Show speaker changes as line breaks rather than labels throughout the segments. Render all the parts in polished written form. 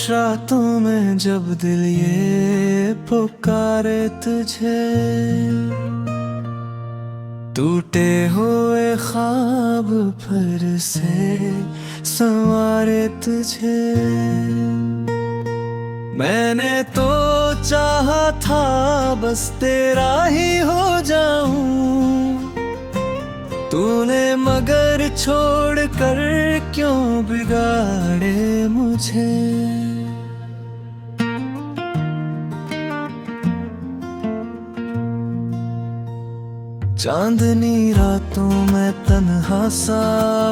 रातों में जब दिल ये पुकारे तुझे, टूटे हुए ख्वाब फिर से संवारे तुझे। मैंने तो चाहा था बस तेरा ही हो जाऊं, तूने मगर छोड़ कर क्यों बिगाड़े मुझे। चांदनी रातों में तन्हा सा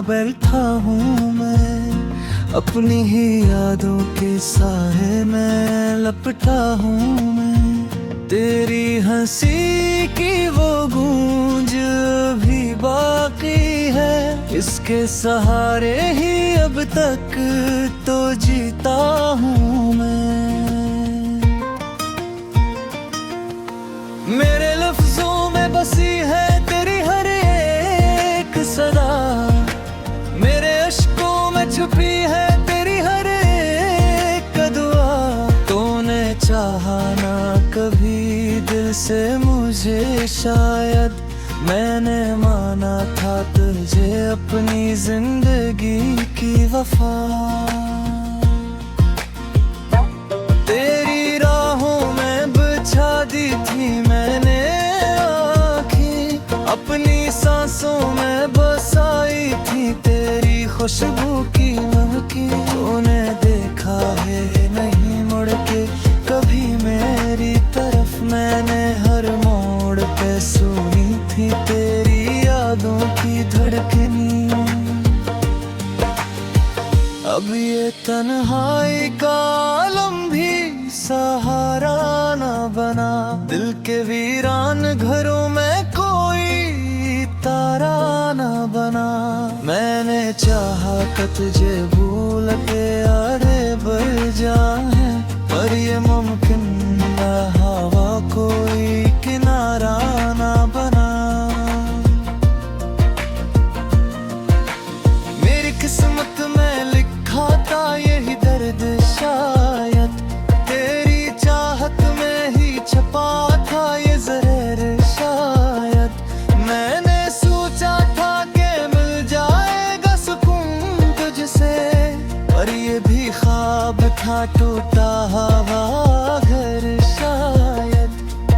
बैठा हूँ मैं, अपनी ही यादों के साए में लपटा हूँ मैं। तेरी हंसी की वो गूंज भी बाकी है, इसके सहारे ही अब तक तो जीता हूँ मैं। मेरे लफ्जों में बसी है तेरी हर एक सदा, मेरे अश्कों में छुपी है तेरी हर एक दुआ। तूने चाहा ना कभी दिल से मुझे, शायद मैंने माना था तुझे अपनी जिंदगी की वफा। तेरी राहों में बिछा दी थी मैंने आँखें, अपनी सांसों में बसाई थी तेरी खुशबू की महकी। तूने देखा है नहीं मुड़ के कभी मेरी तरफ, मैंने हर मोड़ पे सुनी थी तेरी यादों की धड़कनी। अब ये तन्हाई का आलम भी सहारा न बना, दिल के वीरान घरों में कोई तारा न बना। मैंने चाहा कि तुझे भूल के आड़े बढ़ जाए, पर ये मुमकिन न हवा कोई किनारा न बना। मेरी किस्मत में लिखा था यही दर्द, शायद तेरी चाहत में ही छपा था ये जहर। शायद मैंने सोचा था कि मिल जाएगा सुकून तुझसे, पर ये भी ख्वाब था टूटा हवा घर। शायद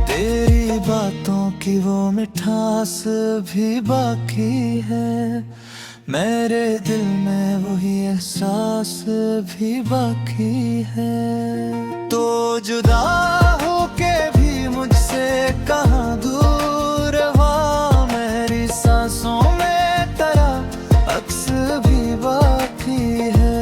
तेरी बातों की वो मिठास भी बाकी है, मेरे दिल में वही एहसास भी बाकी है। तो जुदा होके भी मुझसे कहाँ दूर हुआ, मेरी सांसों में तेरा अक्स भी बाकी है।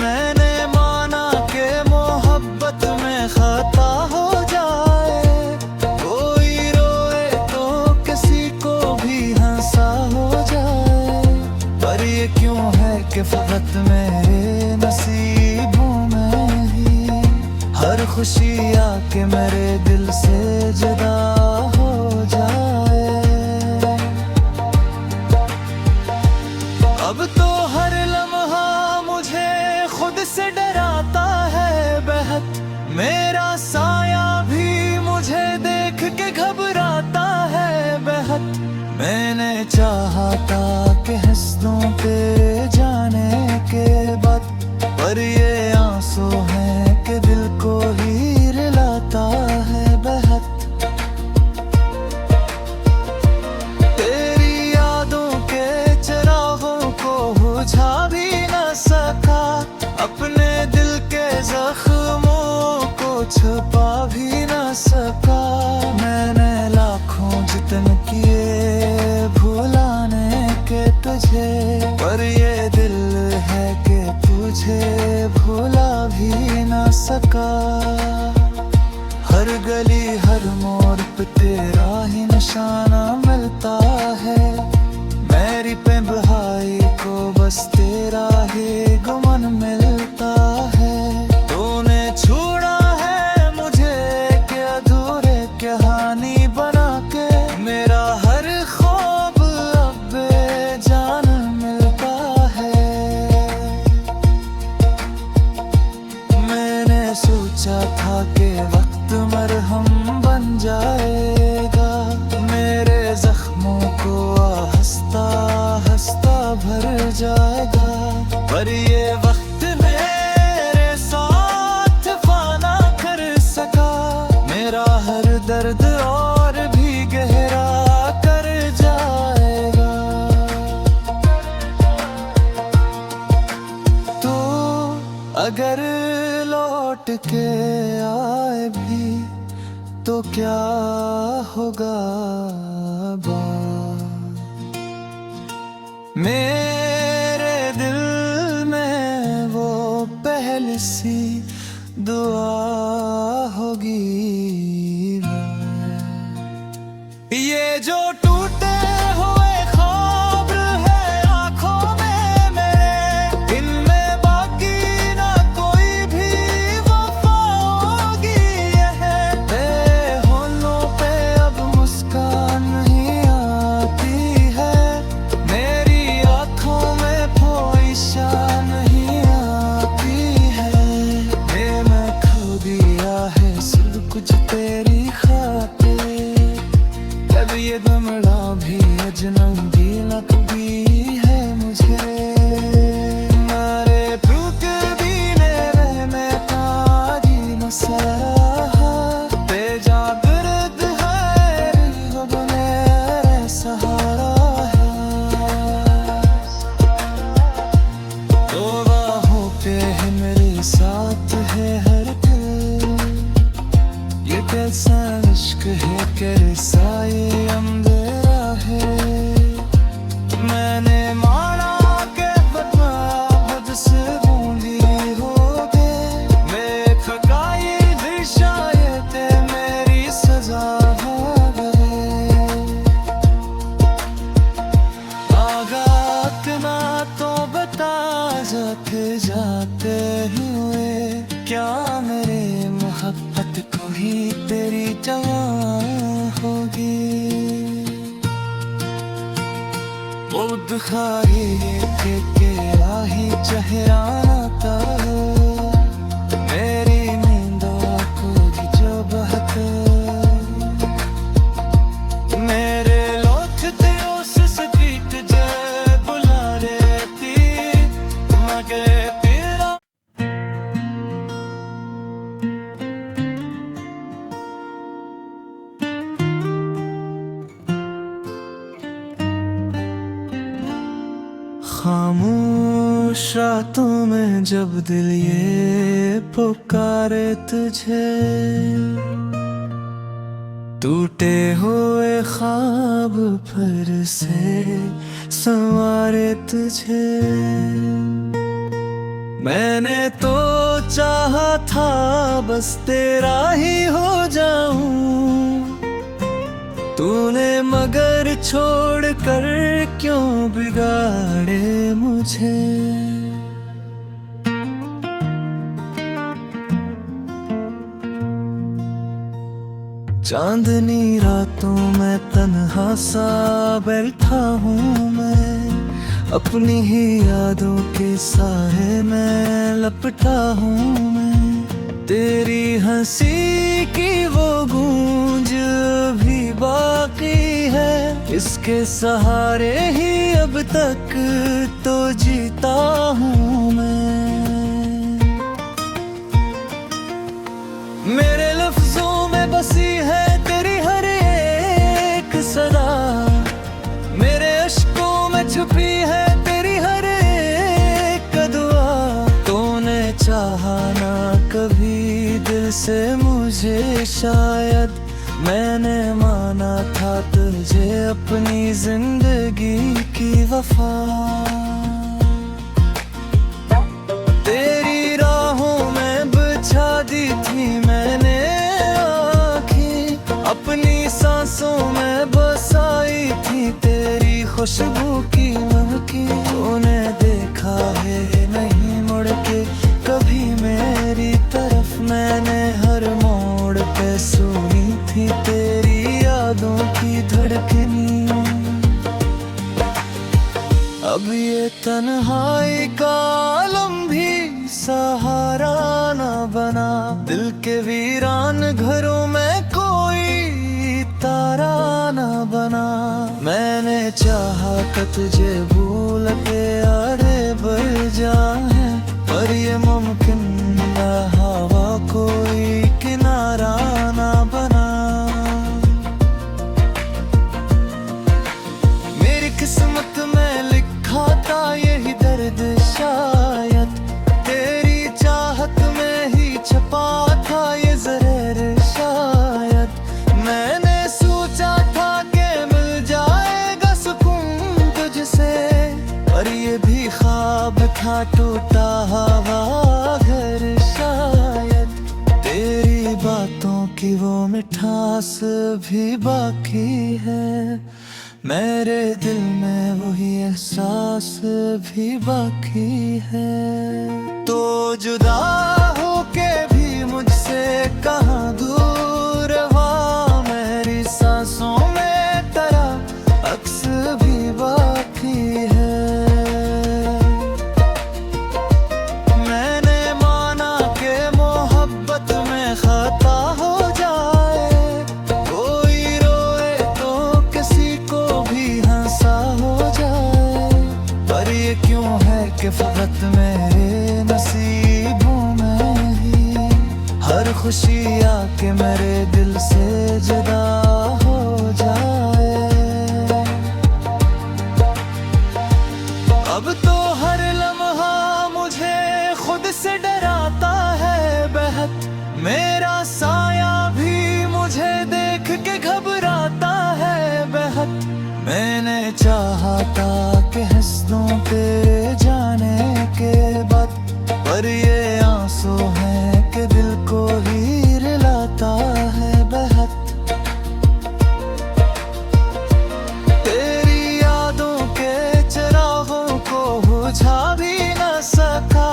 मैंने माना कि मोहब्बत में खता हो जाए, कोई रोए तो किसी को भी हंसा हो जाए, पर ये क्यों है कि फकत मेरे नसीबों में ही हर खुशी आके मेरे दिल से जुदा हो जाए। अब तो हर लम्हा मुझे खुद से डराता है बेहद, मेरा साया भी मुझे देख के घबराता है बेहद। मैंने चाहा था कि हंस दूं तेरे जाने के बाद, पर ये आंसू है कि दिल को ही रुलाता है बेहद। तेरी यादों के चिरागों को बुझा भी न सका, अपने दिल के जख्मों को छुपा भी न सका। मैंने लाखों जतन किए भुलाने के तुझे, पर ये दिल है कि तुझे भुला भी न सका। हर गली हर मोड़ पे तेरा ही निशाना मिलता है, मेरी पे बहाई को बस तेरा ही गुमान मिलता है। तूने छोड़ा है मुझे कि अधूरे कहानी बना के, मेरा हर ख्वाब अब बेजान मिलता है। सोचा था कि वक्त मरहम बन जाएगा, मेरे जख्मों को हंसता हंसता भर जाएगा। पर ये वक्त मेरे साथ फाना कर सका, मेरा हर दर्द और भी गहरा कर जाएगा। तो अगर लौट के आए भी तो क्या होगा बात, मेरे दिल में वो पहली सी दुआ होगी। ये जो टूटे हुए ख्वाब है आंखों में मेरे, इनमें बाकी ना कोई भी वफा होगी। ये होठों पे अब मुस्कान नहीं आती है, मेरी आंखों में कोई शान नहीं आती है। मैं खो दिया है सब कुछ तेरी खातिर, कभी ये दमड़ा भी अजनबी लगती है मुझे। मारे भूख भी ने मैं ताजी न सहा, बेजा दर्द है रब मेरे सहारा है। तो बाहों पे है मेरे साथ है हर दिल, ये कैसा इश्क है कैसा ये अंधेरा है। मैंने माना के बता खुद से बूंदी हो गए, मैं थकाई भी शायद मेरी सजा है। आगाह ना तो बता जाते जाते हुए, क्या मेरे मोहब्बत को ही तेरी जवां होगी। खुद खाही के आही चेहरा था, मेरी नींदों को भी जो बहता, मेरे लौटते उस स्ट्रीट जे बुला रहती मगर तेरा। खामोश रातों में जब दिल ये पुकारे तुझे, टूटे हुए ख्वाब फिर से संवारे तुझे। मैंने तो चाहा था बस तेरा ही हो जाऊं, तूने मगर छोड़ कर क्यों बिगाड़े मुझे। चांदनी रातों में तन्हा सा बैठा हूँ मैं, अपनी ही यादों के साए में लपटा हूँ मैं। तेरी हंसी की वो गूंज भी बाकी है, इसके सहारे ही अब तक तो जीता हूँ मैं। मेरे लफ्जों में बसी है तेरी हर एक सदा, मेरे अश्कों में छुपी है तेरी हर एक दुआ। तूने चाहा ना कभी दिल से मुझे, शायद मैंने माना था तुझे अपनी जिंदगी की वफा। तेरी राहों में बिछा दी थी मैंने आँखें, अपनी सांसों में बसाई थी तेरी खुशबू की महकी। तूने देखा है नहीं मुड़ के कभी मेरी तरफ, मैंने हर मोड़ पे सुनी थी तेरी यादों की धड़कनी। अब ये तन्हाई का आलम भी सहारा न बना, दिल चाहा था तुझे भूल के आड़े बढ़ जाए, पर ये मुमकिन न हवा कोई किनारा ना बना। मेरी किस्मत में लिखा था यही दर्द, शायद तेरी चाहत में ही छपा था ये जहर। शायद मैंने सोचा था कि मिल जाएगा सुकून तुझसे, पर ये भी ख्वाब था टूटा हवा घर। शायद तेरी बातों की वो मिठास भी बाकी है, मेरे दिल में वही एहसास भी बाकी है। तो जुदा होके भी मुझसे कहाँ दूर रहा, मेरी सांसों में तेरा अक्स भी बाकी है। मैंने माना कि मोहब्बत में खता हो जाए, कोई रोए तो किसी को भी हंसा हो जाए, पर ये क्यों है कि फकत मेरे नसीबों में ही हर खुशी आके मेरे दिल से जुदा हो जाए। अब तो हर लम्हा मुझे खुद से डराता है बेहद, मेरा साया भी मुझे देख के घबराता है बेहद। मैंने चाहा था कि हंस दूं तेरे जाने के बाद, पर ये आंसू हैं कि दिल को ही रुलाता है बेहद। तेरी यादों के चिरागों को बुझा भी न सका,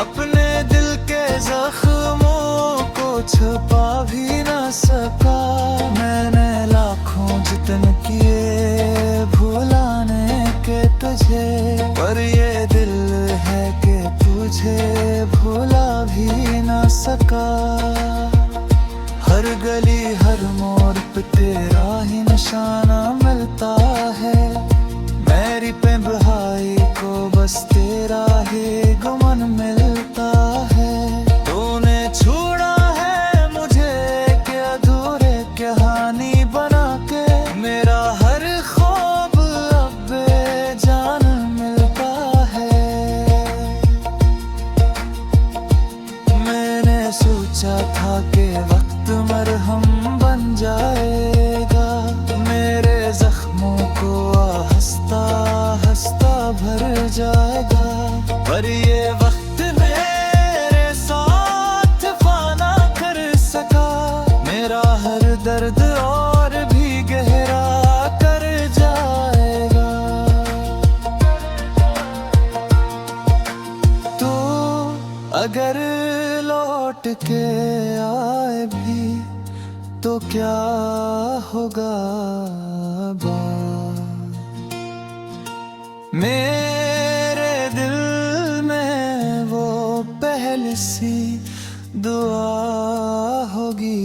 अपने दिल के जख्मों को छुपा भी न सका। मैंने लाखों जतन किए भुलाने के तुझे, पर ये दिल है कि तुझे भुला भी न सका। हर गली हर मोड़ पे तेरा ही निशाना मिलता है, मेरी पेंबहाई को बस तेरा ही गुमन मिलता है। तूने छोड़ा है मुझे कि अधूरे कहानी बना के, मेरा हर ख्वाब अब बेजान मिलता है। मैंने सोचा था कि वक्त मरहम बन जाएगा, मेरे जख्मों को हंसता हंसता भर जाएगा, पर ये वक्त मेरे साथ फाना कर सका, मेरा हर दर्द और भी गहरा कर जाएगा। तो अगर लौट के आए भी तो क्या होगा बात, मेरे दिल में वो पहले सी दुआ होगी।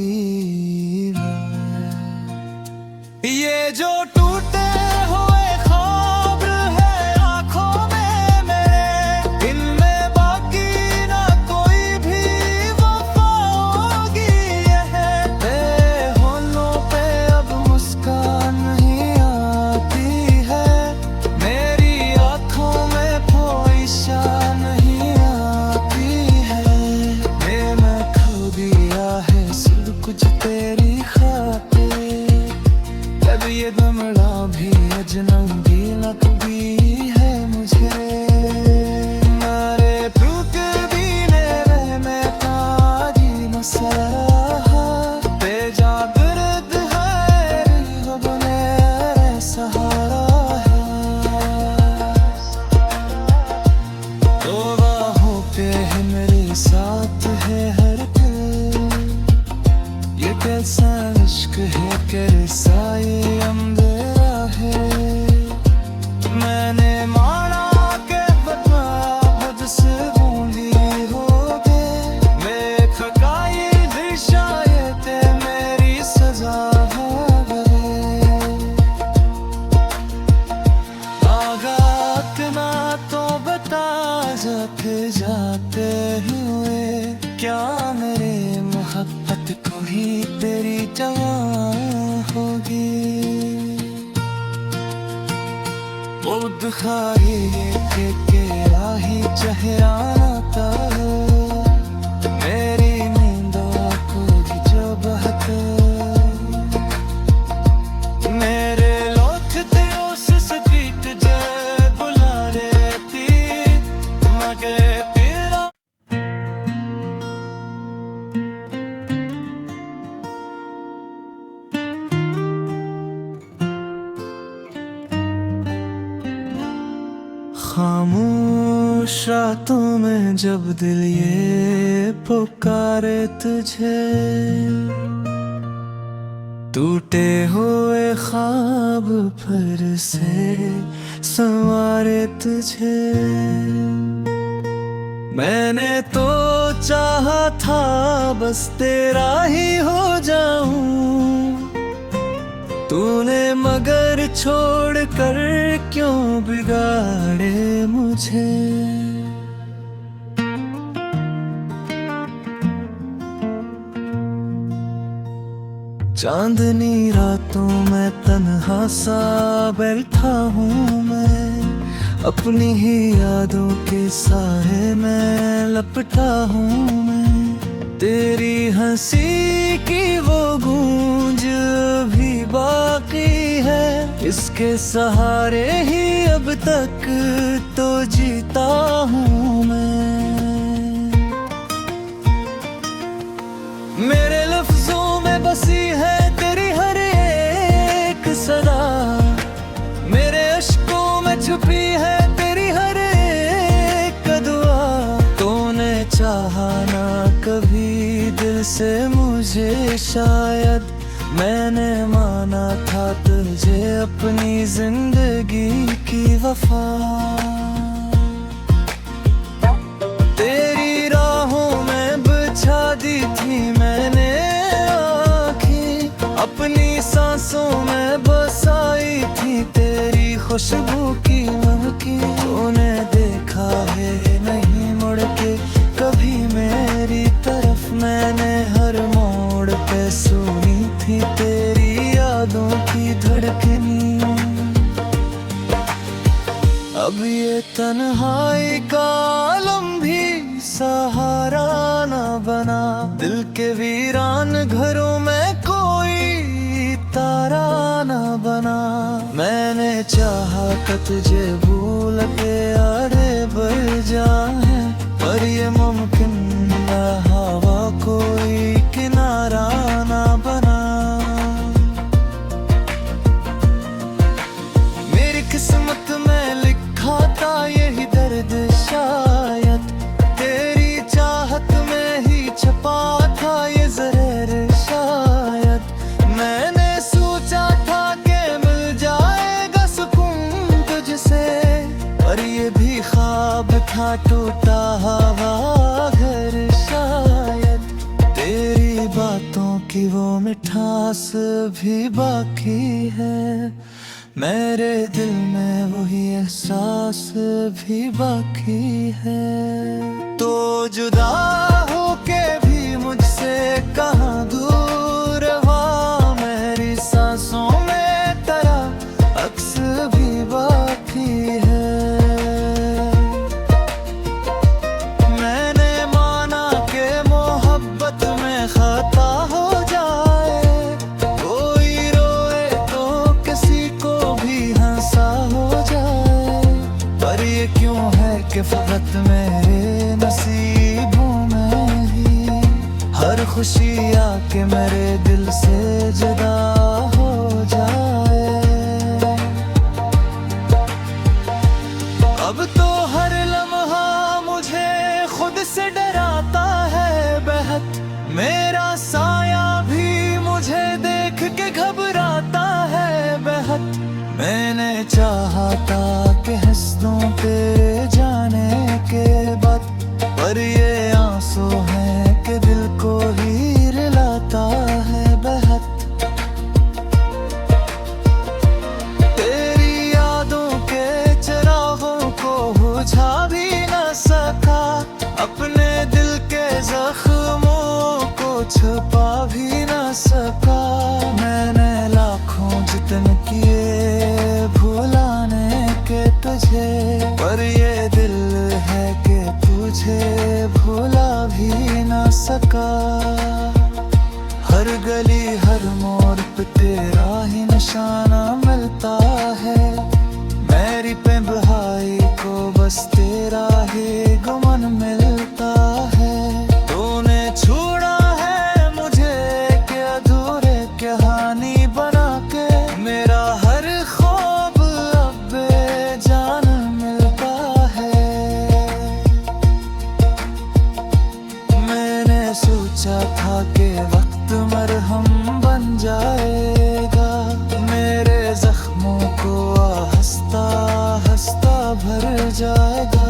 ये जो टूटे हुए ख्वाब है आंखों में मेरे, इनमें बाकी ना कोई भी वफा होगी। तेरे होठों पे अब मुस्कान नहीं आती है, मेरी आंखों में कोई शान नहीं आती है। मैं खो दिया है सब कुछ तेरी खातिर, अब ये दम खुद खाही के आही चेहराना था मेरी नींदों को जो बहते मेरे लौटते उस स्ट्रीट जे बुला रहती मगे तेरा खामोश रातों में जब दिल ये पुकारे तुझे टूटे हुए ख्वाब फिर से संवारे तुझे मैंने तो चाहा था बस तेरा ही हो जाऊं तूने मगर छोड़ कर क्यों बिगाड़े मुझे चांदनी रातों में तन्हा सा बैठा हूँ मैं अपनी ही यादों के साए में लपटा हूँ मैं तेरी हंसी की वो गूंज भी बाकी है इसके सहारे ही अब तक तो जीता हूँ मैं मेरे लफ्जों में बसी है तेरी हर एक सदा मेरे अश्कों में छुपी है तेरी हर एक दुआ तूने चाहा ना कभी दिल से मुझे शायद मैंने माना था तुझे अपनी जिंदगी की वफा तेरी राहों में बिछा दी थी मैंने आँखें अपनी सांसों में बसाई थी तेरी खुशबू की महकी तूने देखा है नहीं मुड़ के कभी मेरी तरफ मैंने हर मोड़ पे सुनी थी तेरी यादों की धड़कनी अब ये तन्हाई का आलम भी सहारा न बना दिल के वीरान घरों में कोई तारा न बना मैंने चाहा कि तुझे भूल के आड़े बढ़ जाए पर ये मुमकिन न हवा कोई किनारा न बना मेरी किस्मत में लिखा था यही दर्द शायद तेरी चाहत में ही छपा था ये जहर शायद मैंने सोचा था कि मिल जाएगा सुकून तुझसे पर ये भी ख्वाब था टूटा हवा घर शायद तेरी बातों की वो मिठास भी बाकी है मेरे दिल में वही एहसास भी बाकी है तो जुदा होके भी मुझसे कहाँ दूर रहा मेरी सांसों में तेरा अक्स भी बाकी है मैंने माना कि मोहब्बत में खता हो जाए कोई रोए तो किसी को भी हंसा हो जाए पर ये क्यों है कि फकत मेरे नसीबों में ही हर खुशी आके मेरे दिल से जुदा हो जाए अब तो हर लम्हा मुझे खुद से डराता है बेहद मेरा साया भी मुझे देख के घबराता है बेहद मैंने चाहा था कि हंसों पे जाने के बाद पर ये आंसू है कि दिल को ही रुलाता है बेहद तेरी यादों के चिरागों को बुझा भी न सका अपने दिल के जख्मों को छुपा भी न सका मैंने लाखों जतन किए भुलाने के तुझे भी ना सका। हर गली हर मोड़ पे तेरा ही निशाना मिलता है। मेरी पे बहाई को बस तेरा ही गुमन मिलता है। तूने छोड़ा है मुझे के अधूरे कहानी बना के। मेरा हर ख्वाब अब बेजान मिलता है। मैंने सोचा था कि वक्त मरहम बन जाएगा। मेरे जख्मों को हंसता हंसता भर जाएगा।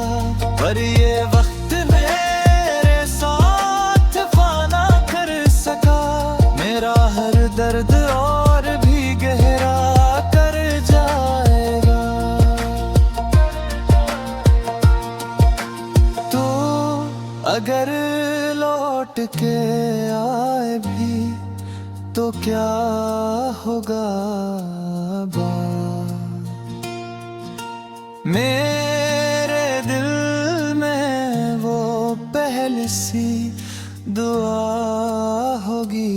पर ये वक्त मेरे साथ वादा कर सका। मेरा हर दर्द और भी गहरा कर जाएगा। तो अगर लौट के आए भी तो क्या होगा बात। मेरे दिल में वो पहली सी दुआ होगी।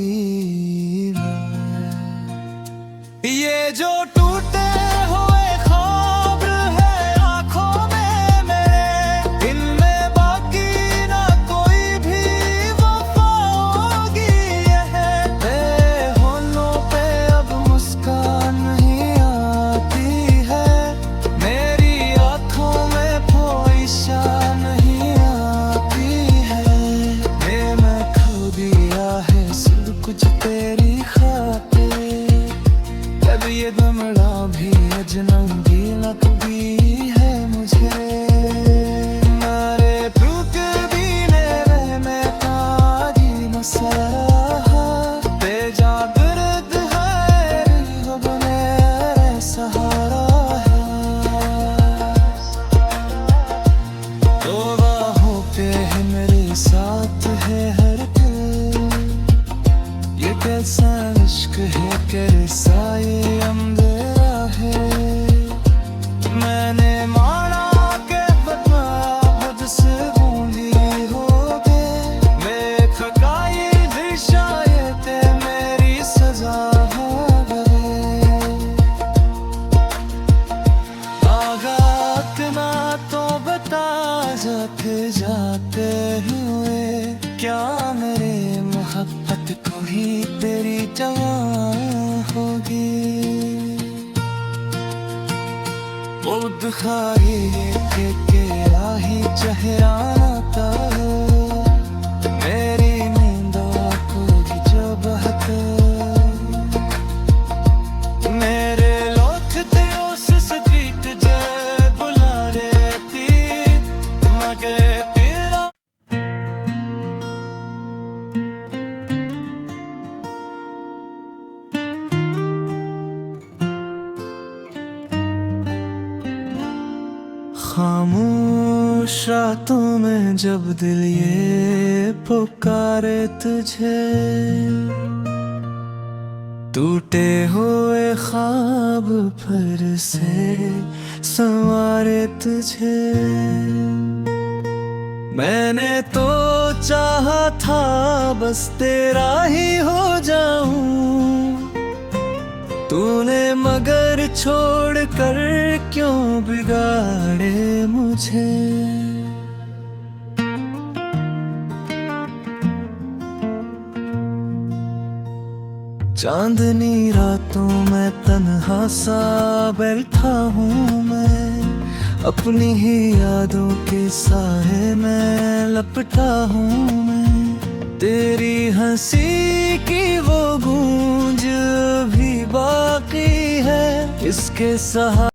ये जो टूटे हुए ख्वाब है आंखों में मेरे, इनमें बाकी ना कोई भी वफा होगी। होठों पे अब मुस्कान नहीं आती है। मेरी आंखों में कोई शान नहीं आती है। मैं खो दिया है सब कुछ तेरी खातिर। अब ये दमड़ा भी अजनबी लगती है मुझे। मारे तुक भी मेरे में ताजी मसला तेजा दर्द है रिहब मेरे सहारा है। तो बाहों पे है मेरे साथ है हर दिल। ये कैसा इश्क है कैसा ये अंधेरा है। मैंने माना के बदला खुद से बूंदी हो गए। मैं थकाई भी शायद मेरी सजा हो गए। आगात ना तो बता जाते जाते हुए क्या मेरे मोहब्बत को ही तेरी जवां होगी। वो दुखाई के राही चेहरा था। मेरी नींदों को भी जो बहक मेरे लौटते उस स्ट्रीट जे बुला रहती मगर तेरा। खामोश रातों में जब दिल ये पुकारे तुझे, टूटे हुए ख्वाब फिर से संवारे तुझे। मैंने तो चाहा था बस तेरा ही हो जाऊं। तूने मगर छोड़ कर क्यों बिगाड़े मुझे। चांदनी रातों में तन्हा सा बैठा हूँ मैं। अपनी ही यादों के साए में लपटा हूँ मैं। तेरी हंसी की वो गूंज भी बाकी है। इसके सहारे